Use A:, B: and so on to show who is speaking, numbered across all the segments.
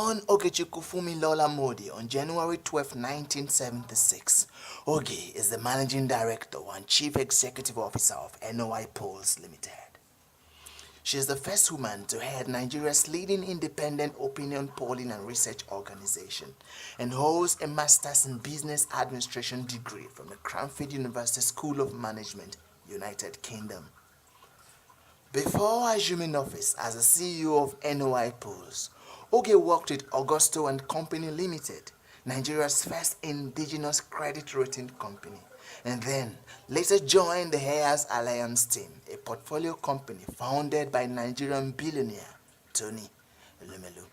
A: Born Oge Modie on January 12, 1976, Oge is the Managing Director and Chief Executive Officer of NOIPolls Limited. She is the first woman to head Nigeria's leading independent opinion polling and research organization and holds a Master's in Business Administration degree from the Cranfield University School of Management, United Kingdom. Before assuming office as the CEO of NOIPolls, Oge worked with Augusto and Company Limited, Nigeria's first indigenous credit rating company, and then later joined the Heirs Alliance team, a portfolio company founded by Nigerian billionaire Tony Elumelu.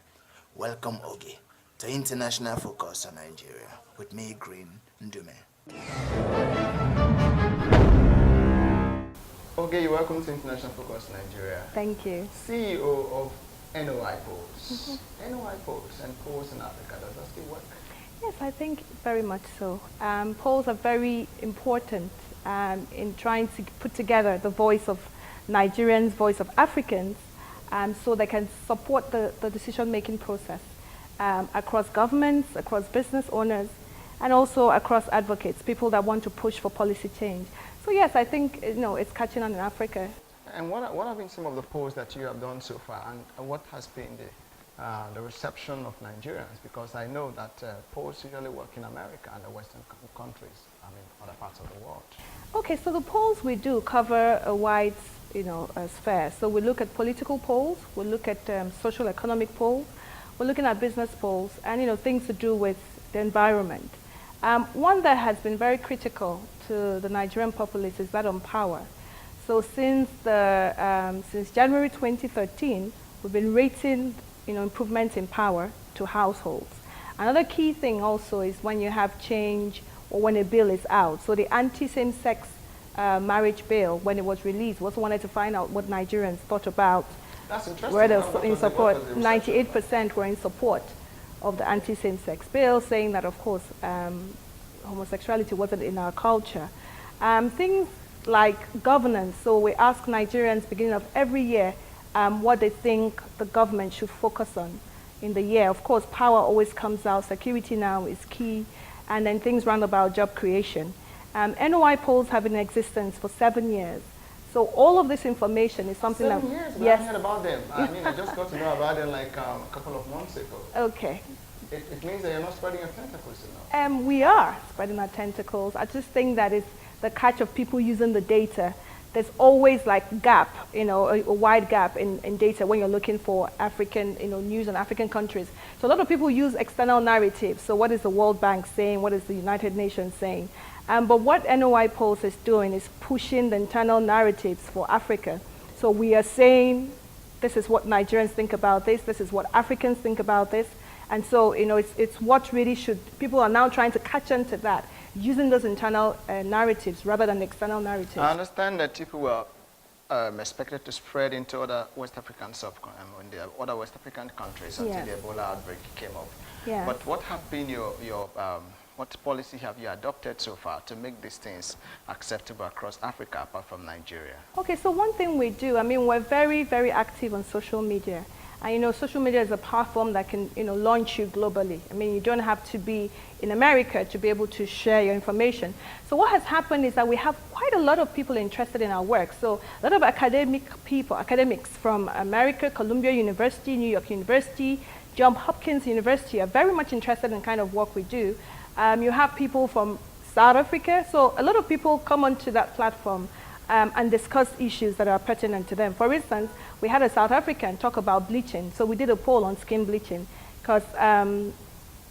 A: Welcome, Oge, to International Focus on Nigeria with me, Green Ndume.
B: Oge, you're welcome to International Focus Nigeria.
C: Thank you.
B: CEO of NOIPolls. NOIPolls and polls in Africa, does that still work?
C: Yes, I think very much so. Polls are very important in trying to put together the voice of Nigerians, voice of Africans, so they can support the decision-making process across governments, across business owners, and also across advocates, people that want to push for policy change. So yes, I think it's catching on in Africa.
B: And what have been some of the polls that you have done so far, and what has been the reception of Nigerians? Because I know that polls usually work in America and the Western countries, other parts of the world.
C: Okay, so the polls we do cover a wide, sphere. So we look at political polls, we look at social economic polls, we're looking at business polls, and things to do with the environment. One that has been very critical to the Nigerian populace is that on power. So since January 2013, we've been rating improvements in power to households. Another key thing also is when you have change or when a bill is out. So the anti-same-sex marriage bill, when it was released, we also wanted to find out what Nigerians thought about.
B: That's interesting.
C: Whether in support, 98% were in support of the anti-same-sex bill, saying that, of course, homosexuality wasn't in our culture. Things like governance. So we ask Nigerians beginning of every year what they think the government should focus on in the year. Of course, power always comes out. Security now is key. And then things round about job creation. NOIPolls have been in existence for 7 years. So all of this information is something
B: 7 years?
C: Yes.
B: I heard about them. I just got to know about them like a couple of months ago.
C: Okay.
B: It means that you're not spreading your tentacles enough.
C: We are spreading our tentacles. I just think that it's the catch of people using the data. There's always like gap, a wide gap in data when you're looking for African, news on African countries. So a lot of people use external narratives. So what is the World Bank saying? What is the United Nations saying? But what NOIPolls is doing is pushing the internal narratives for Africa. So we are saying, this is what Nigerians think about this. This is what Africans think about this. And so, it's what really people are now trying to catch on to that, using those internal narratives rather than external narratives.
B: I understand that people were expected to spread into other West African other West African countries until the Ebola outbreak came up.
C: Yes.
B: But what have been what policy have you adopted so far to make these things acceptable across Africa apart from Nigeria? Okay,
C: so one thing we do, we're very, very active on social media. And social media is a platform that can, launch you globally. You don't have to be in America to be able to share your information. So what has happened is that we have quite a lot of people interested in our work. So a lot of academics from America, Columbia University, New York University, Johns Hopkins University are very much interested in the kind of work we do. You have people from South Africa. So a lot of people come onto that platform and discuss issues that are pertinent to them. For instance, we had a South African talk about bleaching. So we did a poll on skin bleaching because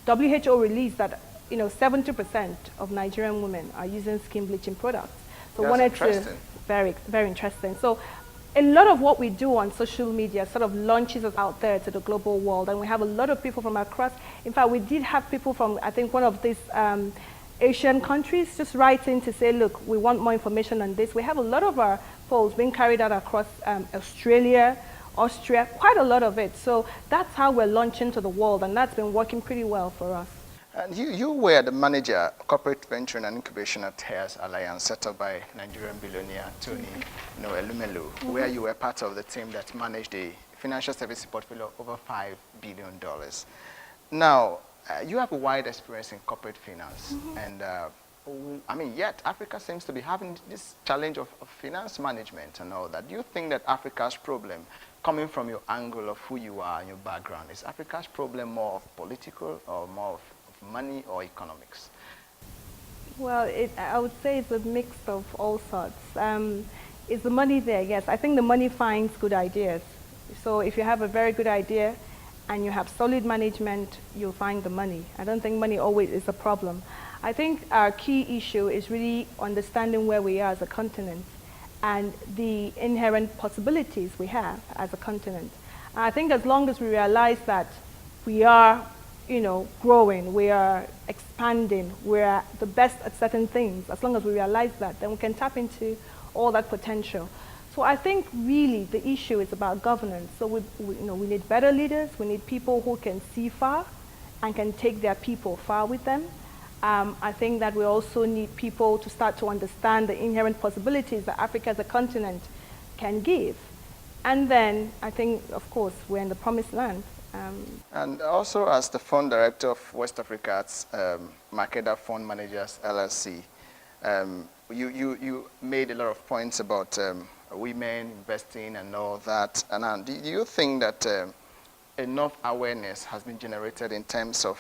C: WHO released that 70% of Nigerian women are using skin bleaching products. So
B: that's interesting.
C: Very, very interesting. So a lot of what we do on social media sort of launches us out there to the global world, and we have a lot of people from across. In fact, we did have people from, I think, one of these Asian countries just writing to say, look, we want more information on this. We have a lot of our polls being carried out across Australia, Austria, quite a lot of it. So that's how we're launching to the world, and that's been working pretty well for us.
B: And you were the manager, corporate venture and incubation at Heirs Alliance, set up by Nigerian billionaire Tony Elumelu, where you were part of the team that managed the financial services portfolio of over $5 billion. Now, you have a wide experience in corporate finance, and I mean, yet Africa seems to be having this challenge of finance management and all that. Do you think that Africa's problem, coming from your angle of who you are and your background, is Africa's problem more of political or more of money or economics?
C: Well, I would say it's a mix of all sorts. Is the money there? Yes, I think the money finds good ideas. So if you have a very good idea and you have solid management, you'll find the money. I don't think money always is a problem. I think our key issue is really understanding where we are as a continent and the inherent possibilities we have as a continent. And I think as long as we realize that we are, growing, we are expanding, we are the best at certain things, as long as we realize that, then we can tap into all that potential. So I think really the issue is about governance. So we need better leaders, we need people who can see far and can take their people far with them. I think that we also need people to start to understand the inherent possibilities that Africa as a continent can give. And then I think, of course, we're in the promised land.
B: And also as the fund director of West Africa's Makeda Fund Managers LLC, you made a lot of points about women investing and all that. And do you think that enough awareness has been generated in terms of,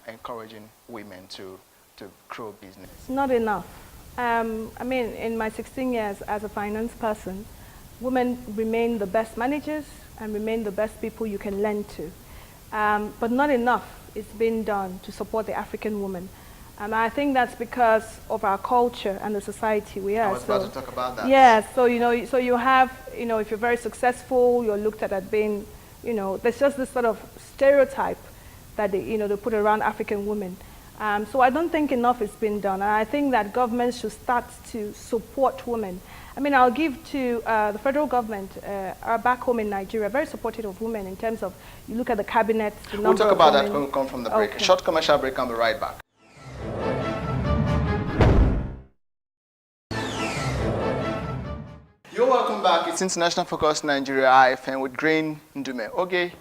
B: encouraging women to grow business?
C: Not enough. I mean, in my 16 years as a finance person, women remain the best managers and remain the best people you can lend to. But not enough is being done to support the African woman. And I think that's because of our culture and the society we are.
B: I was about to talk about that.
C: Yeah, so you have, if you're very successful, you're looked at as being, there's just this sort of stereotype that they put around African women. So I don't think enough is being done. And I think that governments should start to support women. I mean, I'll give to the federal government, back home in Nigeria, very supportive of women in terms of, you look at the cabinet, the number
B: We'll talk
C: of
B: about
C: women.
B: that when we come from the break.
C: Okay.
B: A short commercial break, I'll be right back. You're welcome back. It's International Focus Nigeria IFM with Green Ndume. Oge,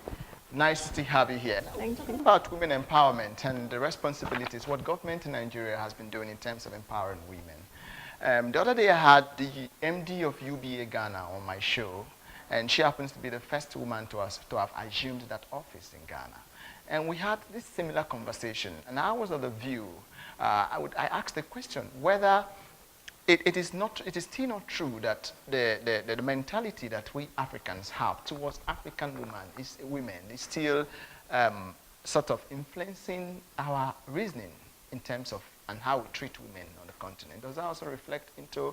B: nice to have you here.
C: Thank you.
B: About women empowerment and the responsibilities, what government in Nigeria has been doing in terms of empowering women. The other day I had the MD of UBA Ghana on my show, and she happens to be the first woman to have assumed that office in Ghana. And we had this similar conversation, and I was of the view, I asked the question whether it is still not true that the mentality that we Africans have towards African women is still sort of influencing our reasoning in terms of and how we treat women on the continent. Does that also reflect into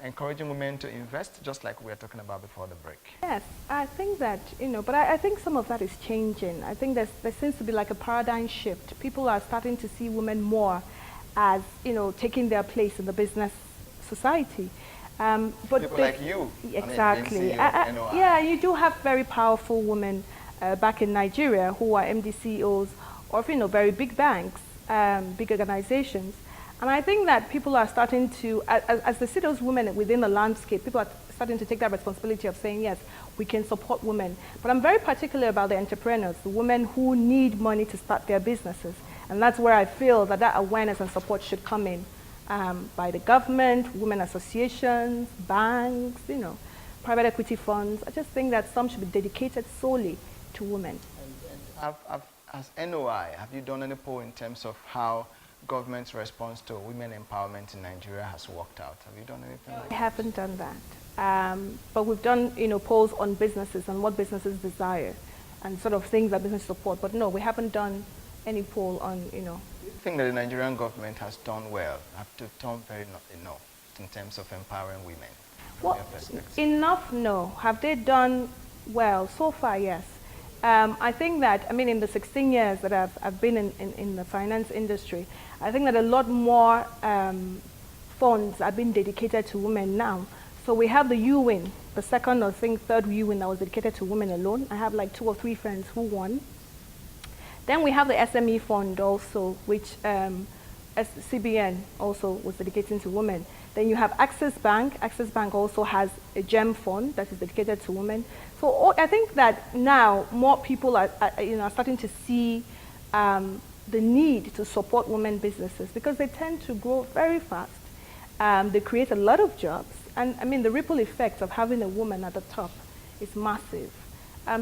B: encouraging women to invest, just like we were talking about before the break?
C: Yes, I think that, but I think some of that is changing. I think there seems to be like a paradigm shift. People are starting to see women more as, taking their place in the business society. But
B: people like you.
C: Exactly.
B: I mean, CEO,
C: yeah, you do have very powerful women back in Nigeria who are MD CEOs of, very big banks, big organizations. And I think that people are starting to, as they see those women within the landscape, people are starting to take that responsibility of saying, yes, we can support women. But I'm very particular about the entrepreneurs, the women who need money to start their businesses. And that's where I feel that awareness and support should come in by the government, women associations, banks, private equity funds. I just think that some should be dedicated solely to women.
B: And as NOI, have you done any poll in terms of how government's response to women empowerment in Nigeria has worked out? Have you done anything like that?
C: I haven't done that. But we've done, polls on businesses and what businesses desire and sort of things that business support. But no, we haven't done any poll on,
B: Do you think that the Nigerian government has done well, have done very enough in terms of empowering women?
C: Well, enough, no. Have they done well? So far, yes. I think that, in the 16 years that I've been in the finance industry, I think that a lot more funds are being dedicated to women now. So we have the UWIN, the second or third UWIN that was dedicated to women alone. I have like 2 or 3 friends who won. Then we have the SME fund also, which CBN also was dedicating to women. Then you have Access Bank. Access Bank also has a GEM fund that is dedicated to women. So I think that now more people are starting to see the need to support women businesses because they tend to grow very fast. They create a lot of jobs. And I mean, the ripple effect of having a woman at the top is massive.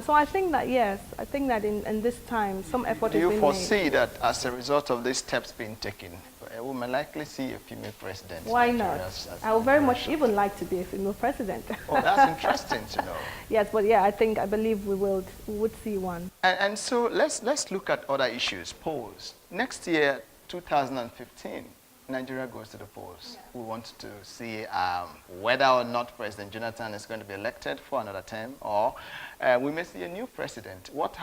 C: So I think that, yes, I think that in this time, some effort is being made.
B: Do you foresee that as a result of these steps being taken, we may likely see a female president?
C: Why not? I would very much even like to be a female president.
B: Oh, that's interesting to know.
C: Yes, but yeah, I believe we would see one.
B: And so let's look at other issues. Polls. Next year, 2015, Nigeria goes to the polls. Yeah. We want to see whether or not President Jonathan is going to be elected for another term, or we may see a new president. What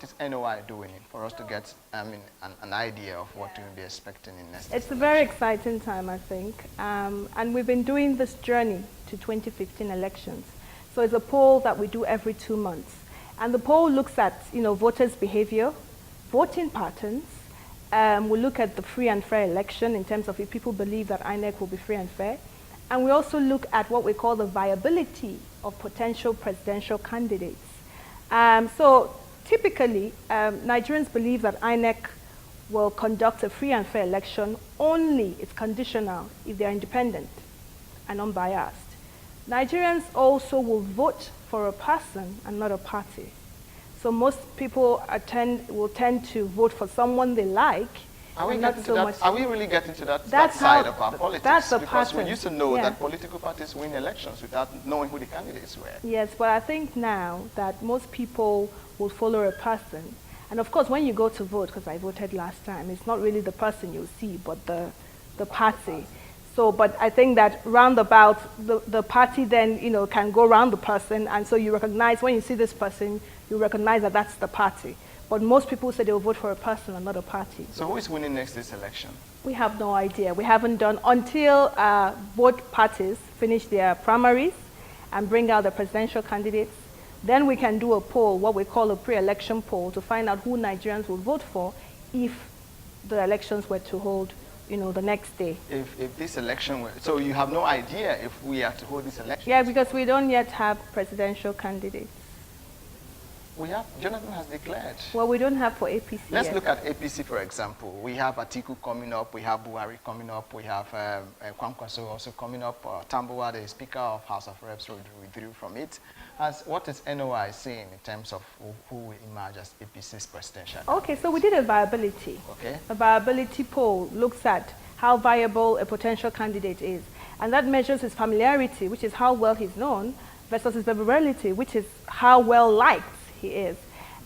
B: is NOI doing for us to get an idea of what we'll be expecting in next year?
C: It's a very exciting time, I think, and we've been doing this journey to 2015 elections. So it's a poll that we do every 2 months, and the poll looks at voters' behavior, voting patterns. We look at the free and fair election in terms of if people believe that INEC will be free and fair. And we also look at what we call the viability of potential presidential candidates. So typically, Nigerians believe that INEC will conduct a free and fair election only, it's conditional, if they are independent and unbiased. Nigerians also will vote for a person and not a party. So most people will tend to vote for someone they like.
B: Are we really getting to that side of our politics?
C: That's the
B: because
C: pattern.
B: We used to know that political parties win elections without knowing who the candidates were.
C: Yes, but I think now that most people will follow a person. And of course, when you go to vote, because I voted last time, it's not really the person you'll see, but the party. So, but I think that roundabout, the party then, can go around the person, and so you recognize, when you see this person, you recognize that that's the party. But most people say they will vote for a person and not a party.
B: So who is winning this election?
C: We have no idea. We haven't done, until both parties finish their primaries and bring out the presidential candidates, then we can do a poll, what we call a pre-election poll, to find out who Nigerians will vote for if the elections were to hold the next day.
B: If this election were, so you have no idea if we are to hold this election?
C: Yeah, because we don't yet have presidential candidates.
B: Jonathan has declared.
C: Well, we don't have for APC
B: Let's
C: yet.
B: look at APC, for example. We have Atiku coming up, we have Buhari coming up, we have Kwankwaso also coming up. Tambuwa, the Speaker of House of Reps, withdrew from it. What is NOI saying in terms of who will emerge as APC's presidential?
C: Okay, so we did a viability.
B: Okay.
C: A viability poll looks at how viable a potential candidate is. And that measures his familiarity, which is how well he's known, versus his favorability, which is how well liked he is.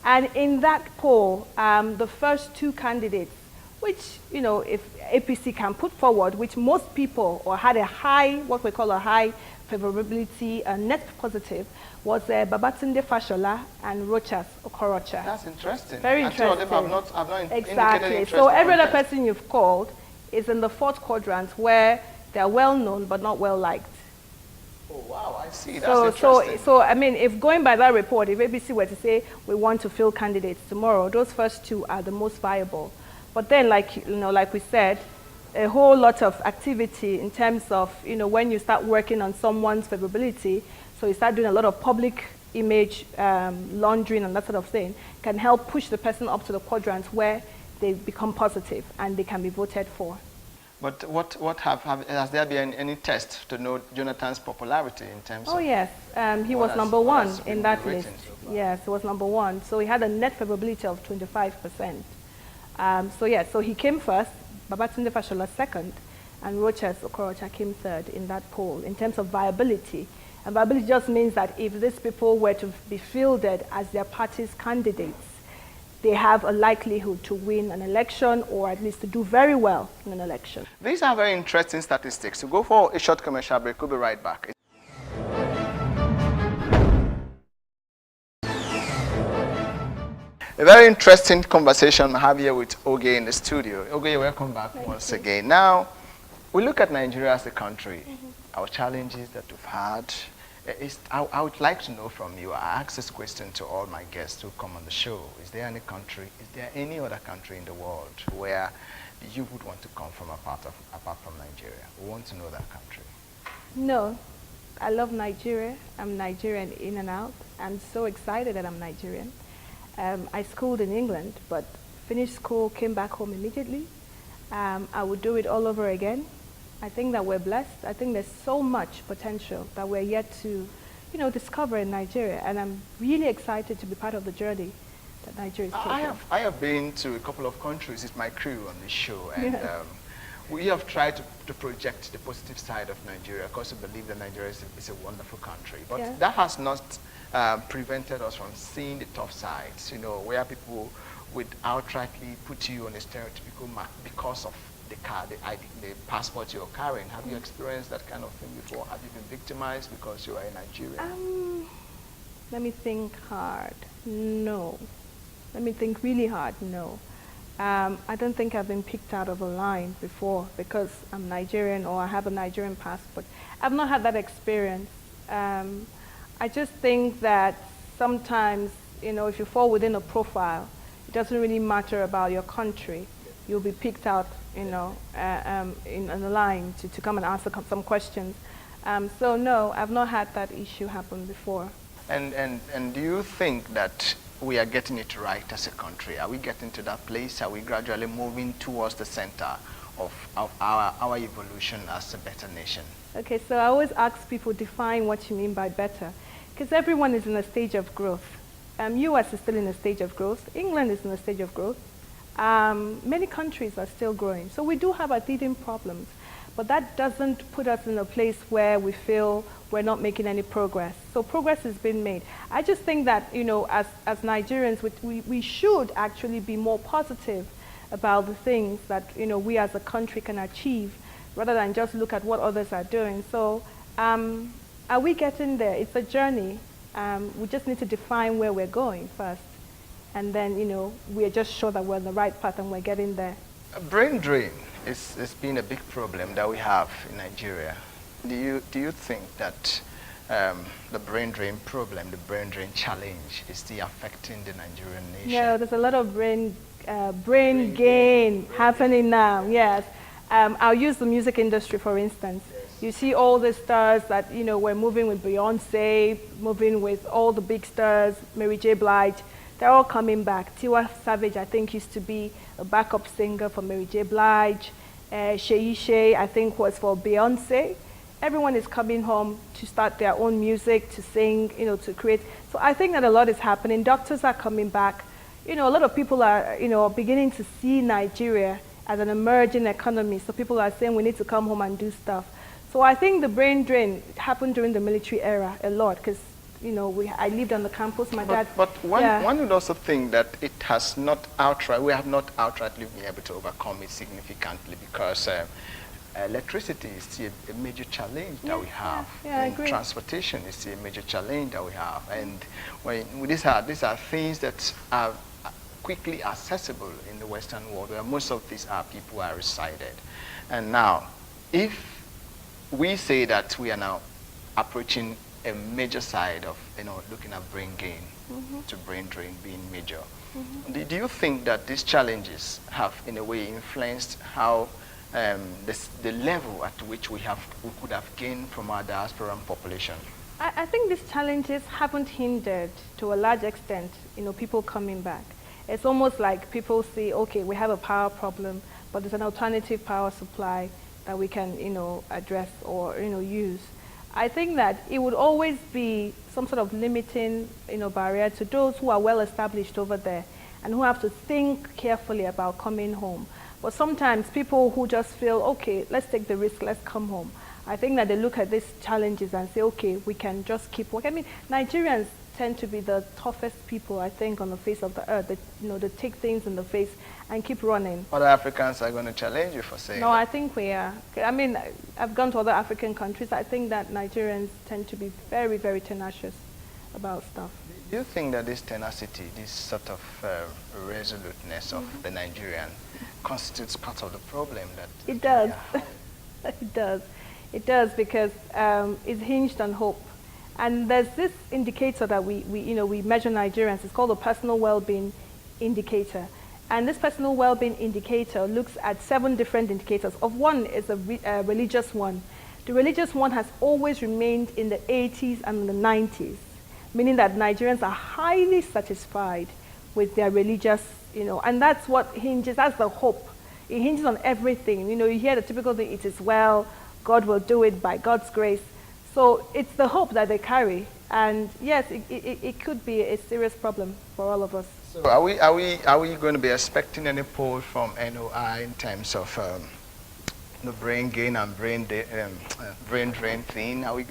C: And in that poll, the first two candidates, which, if APC can put forward, which most people, or had a high, what we call a high favorability, net positive, was Babatunde Fashola and Rochas Okorocha.
B: That's interesting.
C: Very interesting.
B: And two of them have not
C: exactly.
B: Interest.
C: So every other person you've called is in the fourth quadrant where they're well known but not well liked.
B: Oh, wow, I see. That's interesting.
C: So, I mean, if going by that report, if ABC were to say we want to fill candidates tomorrow, those first two are the most viable. But then, like we said, a whole lot of activity in terms of, when you start working on someone's favorability, so you start doing a lot of public image laundering and that sort of thing, can help push the person up to the quadrants where they become positive and they can be voted for.
B: But has there been any test to know Jonathan's popularity in terms of...
C: Oh, yes. He was number one in that list. Yes, he was number one. So he had a net favorability of 25%. So he came first, Babatunde Fashola second, and Rochas Okorocha came third in that poll in terms of viability. And viability just means that if these people were to be fielded as their party's candidates, they have a likelihood to win an election or at least to do very well in an election.
B: These are very interesting statistics. We'll go for a short commercial break. We'll be right back. A very interesting conversation I have here with Oge in the studio. Oge, welcome back once again. Now, we look at Nigeria as a country, our challenges that we've had, I would like to know from you, I ask this question to all my guests who come on the show, is there any other country in the world where you would want to come from apart from Nigeria? We want to know that country.
C: No, I love Nigeria. I'm Nigerian in and out. I'm so excited that I'm Nigerian. I schooled in England, but finished school, came back home immediately. I would do it all over again. I think that we're blessed. I think there's so much potential that we're yet to, discover in Nigeria. And I'm really excited to be part of the journey that Nigeria is taking.
B: I have been to a couple of countries with my crew on this show, and
C: Yeah.
B: We have tried to project the positive side of Nigeria, because we believe that Nigeria is a wonderful country. But
C: Yeah.
B: that has not prevented us from seeing the tough sides, where people would outrightly put you on a stereotypical map because of the passport you're carrying. Have you experienced that kind of thing before? Have you been victimized because you are in Nigeria?
C: Let me think hard. No. Let me think really hard. No. I don't think I've been picked out of a line before because I'm Nigerian or I have a Nigerian passport. I've not had that experience. I just think that sometimes, if you fall within a profile, it doesn't really matter about your country. You'll be picked out, in a line to come and answer some questions. So no, I've not had that issue happen before.
B: And do you think that we are getting it right as a country? Are we getting to that place? Are we gradually moving towards the center of our evolution as a better nation?
C: Okay, so I always ask people, define what you mean by better, because everyone is in a stage of growth. US is still in a stage of growth. England is in a stage of growth. Many countries are still growing. So we do have our teething problems, but that doesn't put us in a place where we feel we're not making any progress. So progress has been made. I just think that, as Nigerians, we should actually be more positive about the things that, we as a country can achieve rather than just look at what others are doing. So are we getting there? It's a journey. We just need to define where we're going first. And then, we are just sure that we're on the right path and we're getting there.
B: Brain drain has been a big problem that we have in Nigeria. Do you think that the brain drain problem, the brain drain challenge, is still affecting the Nigerian nation?
C: No, there's a lot of brain gain happening now, yes. I'll use the music industry, for instance. You see all the stars that, we're moving with Beyonce, moving with all the big stars, Mary J. Blige. They're all coming back. Tiwa Savage, I think, used to be a backup singer for Mary J. Blige. Shey, I think, was for Beyonce. Everyone is coming home to start their own music, to sing, to create. So I think that a lot is happening. Doctors are coming back. A lot of people are, beginning to see Nigeria as an emerging economy. So people are saying we need to come home and do stuff. So I think the brain drain happened during the military era a lot because, I lived on the campus. My dad.
B: But one would also think that we have not outrightly been able to overcome it significantly because electricity is still a major challenge that we have.
C: Yeah, I
B: and
C: agree.
B: Transportation is still a major challenge that we have. And these are things that are quickly accessible in the Western world where most of these people are resided. And now, if we say that we are now approaching a major side of looking at brain gain to brain drain being major, do you think that these challenges have in a way influenced how the level at which we could have gained from our diaspora population?
C: I think these challenges haven't hindered, to a large extent, people coming back. It's almost like people say, okay, we have a power problem, but there's an alternative power supply that we can, address or, use. I think that it would always be some sort of limiting, barrier to those who are well established over there and who have to think carefully about coming home. But sometimes people who just feel, okay, let's take the risk, let's come home. I think that they look at these challenges and say, okay, we can just keep working. I mean, Nigerians tend to be the toughest people, I think, on the face of the earth. They take things in the face and keep running.
B: Other Africans are going to challenge you for saying
C: No,
B: that.
C: I think we are. I mean, I've gone to other African countries. I think that Nigerians tend to be very, very tenacious about stuff.
B: Do you think that this tenacity, this sort of resoluteness of the Nigerian constitutes part of the problem that
C: It does.
B: we are?
C: It does. It does because it's hinged on hope. And there's this indicator that we measure Nigerians. It's called the personal well-being indicator. And this personal well-being indicator looks at 7 different indicators. Of one is a religious one. The religious one has always remained in the 80s and the 90s, meaning that Nigerians are highly satisfied with their religious, and that's what hinges, that's the hope. It hinges on everything. You hear the typical thing, it is well, God will do it by God's grace. So it's the hope that they carry. And yes, it could be a serious problem for all of us.
B: So are we going to be expecting any polls from NOI in terms of the brain gain and brain drain thing? Are we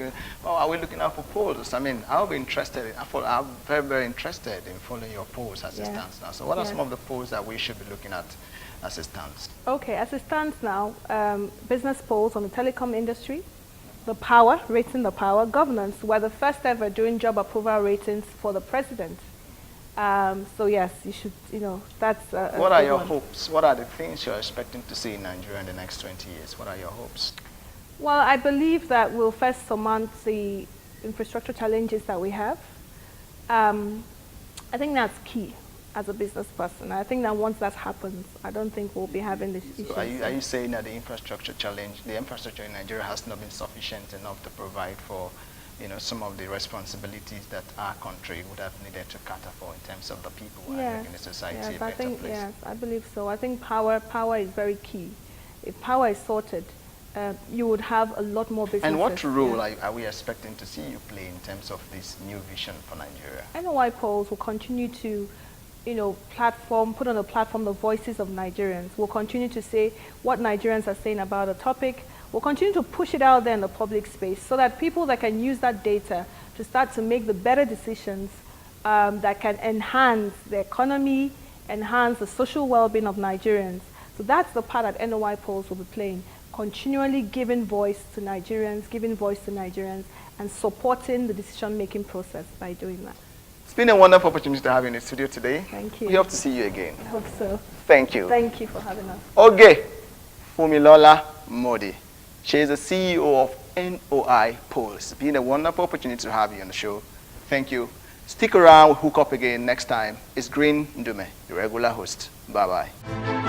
B: looking out for polls? I mean, I'll be interested. I'm very, very interested in following your polls as it stands now. So what are some of the polls that we should be looking at as it stands?
C: Okay, as it stands now, business polls on the telecom industry, the power, rating the power, governance. We're the first ever doing job approval ratings for the president. So yes, you should, that's
B: what are your hopes? What are the things you're expecting to see in Nigeria in the next 20 years? What are your hopes?
C: Well, I believe that we'll first surmount the infrastructure challenges that we have. I think that's key as a business person. I think that once that happens, I don't think we'll be having this issue.
B: Are you saying that the infrastructure in Nigeria has not been sufficient enough to provide for some of the responsibilities that our country would have needed to cater for in terms of the people who are making the society a better place?
C: Yes, I believe so. I think power is very key. If power is sorted, you would have a lot more businesses.
B: And what role are we expecting to see you play in terms of this new vision for Nigeria?
C: NOIPolls will continue to put on a platform the voices of Nigerians. We'll continue to say what Nigerians are saying about a topic. We'll continue to push it out there in the public space so that people that can use that data to start to make the better decisions that can enhance the economy, enhance the social well-being of Nigerians. So that's the part that NOIPolls will be playing, continually giving voice to Nigerians, and supporting the decision-making process by doing that.
B: It's been a wonderful opportunity to have you in the studio today.
C: Thank you.
B: We hope to see you again.
C: I hope so.
B: Thank you.
C: Thank you for having us.
B: Oge Modie. She is the CEO of NOIPolls. It's been a wonderful opportunity to have you on the show. Thank you. Stick around, we'll hook up again next time. It's Green Ndume, your regular host. Bye-bye.